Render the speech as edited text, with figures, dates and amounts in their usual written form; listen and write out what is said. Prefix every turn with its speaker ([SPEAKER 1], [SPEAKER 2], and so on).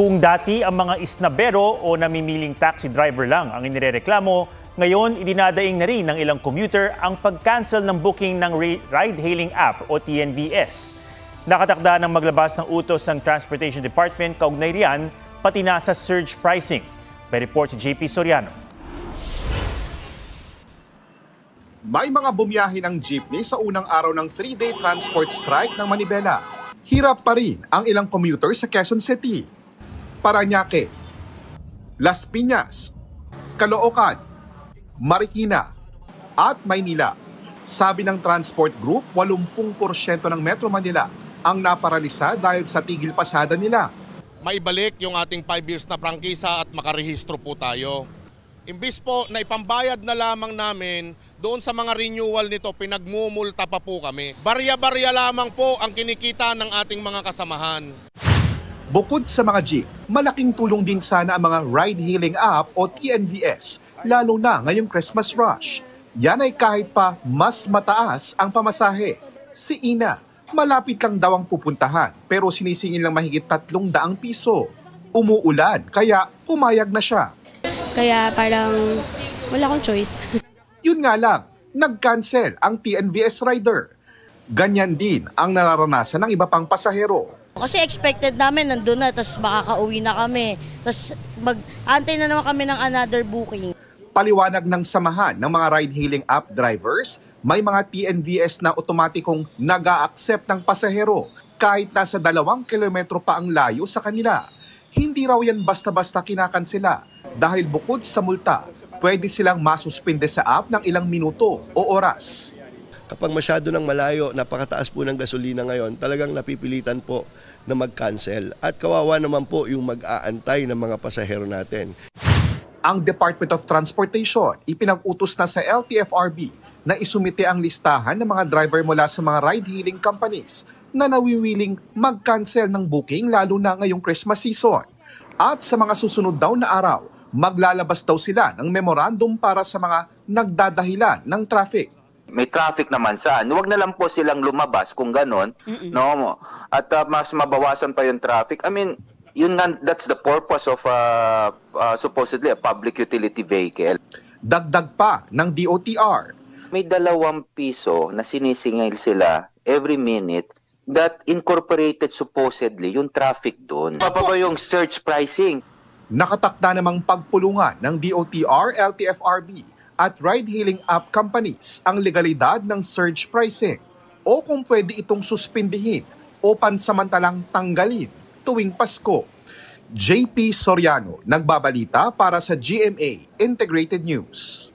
[SPEAKER 1] Kung dati ang mga isnabero o namimiling taxi driver lang ang inirereklamo, ngayon idinadaing na rin ng ilang commuter ang pag-cancel ng booking ng ride-hailing app o TNVS. Nakatakda ng maglabas ng utos ng Transportation Department kaugnay riyan, pati na sa surge pricing. May report si JP Soriano.
[SPEAKER 2] May mga bumiyahe ng jeepney sa unang araw ng 3-day transport strike ng Manibela. Hirap pa rin ang ilang commuter sa Quezon City, Parañaque, Las Piñas, Caloocan, Marikina at Maynila. Sabi ng Transport Group, 80% ng Metro Manila ang naparalisa dahil sa tigil pasada nila.
[SPEAKER 3] Maibalik yung ating 5 years na prangkisa at makarehistro po tayo. Imbis po na ipambayad na lamang namin, doon sa mga renewal nito, pinagmumulta pa po kami. Barya-barya lamang po ang kinikita ng ating mga kasamahan.
[SPEAKER 2] Bukod sa mga jeep, malaking tulong din sana ang mga ride-hailing app o TNVS, lalo na ngayong Christmas rush. Yan ay kahit pa mas mataas ang pamasahe. Si Ina, malapit lang daw ang pupuntahan pero sinisingil lang mahigit 300 piso. Umuulan kaya pumayag na siya.
[SPEAKER 4] Kaya parang wala akong choice.
[SPEAKER 2] Yun nga lang, nag-cancel ang TNVS rider. Ganyan din ang nararanasan ng iba pang pasahero.
[SPEAKER 5] Kasi expected namin nandun na, tapos makakauwi na kami. Tapos mag-antay na naman kami ng another booking.
[SPEAKER 2] Paliwanag ng samahan ng mga ride-hailing app drivers, may mga TNVS na otomatikong nag-a-accept ng pasahero kahit nasa 2 kilometro pa ang layo sa kanila. Hindi raw yan basta-basta kinakansela dahil bukod sa multa, pwede silang masuspinde sa app ng ilang minuto o oras.
[SPEAKER 6] Kapag masyado ng malayo, napakataas po ng gasolina ngayon, talagang napipilitan po na mag-cancel. At kawawa naman po yung mag-aantay ng mga pasahero natin.
[SPEAKER 2] Ang Department of Transportation ipinag-utos na sa LTFRB na isumite ang listahan ng mga driver mula sa mga ride-hailing companies na nawiwiling mag-cancel ng booking lalo na ngayong Christmas season. At sa mga susunod daw na araw, maglalabas daw sila ng memorandum para sa mga nagdadahilan ng traffic.
[SPEAKER 7] May traffic naman saan. Huwag na lang po silang lumabas kung ganon. No? At mas mabawasan pa yung traffic. I mean, yun nga, that's the purpose of supposedly a public utility vehicle.
[SPEAKER 2] Dagdag pa ng DOTR.
[SPEAKER 7] May 2 piso na sinisingil sila every minute that incorporated supposedly yung traffic doon. Papa yung surge pricing.
[SPEAKER 2] Nakatakda namang pagpulungan ng DOTR, LTFRB at ride-hailing app companies ang legalidad ng surge pricing o kung pwede itong suspindihin o pansamantalang tanggalin tuwing Pasko. JP Soriano, nagbabalita para sa GMA Integrated News.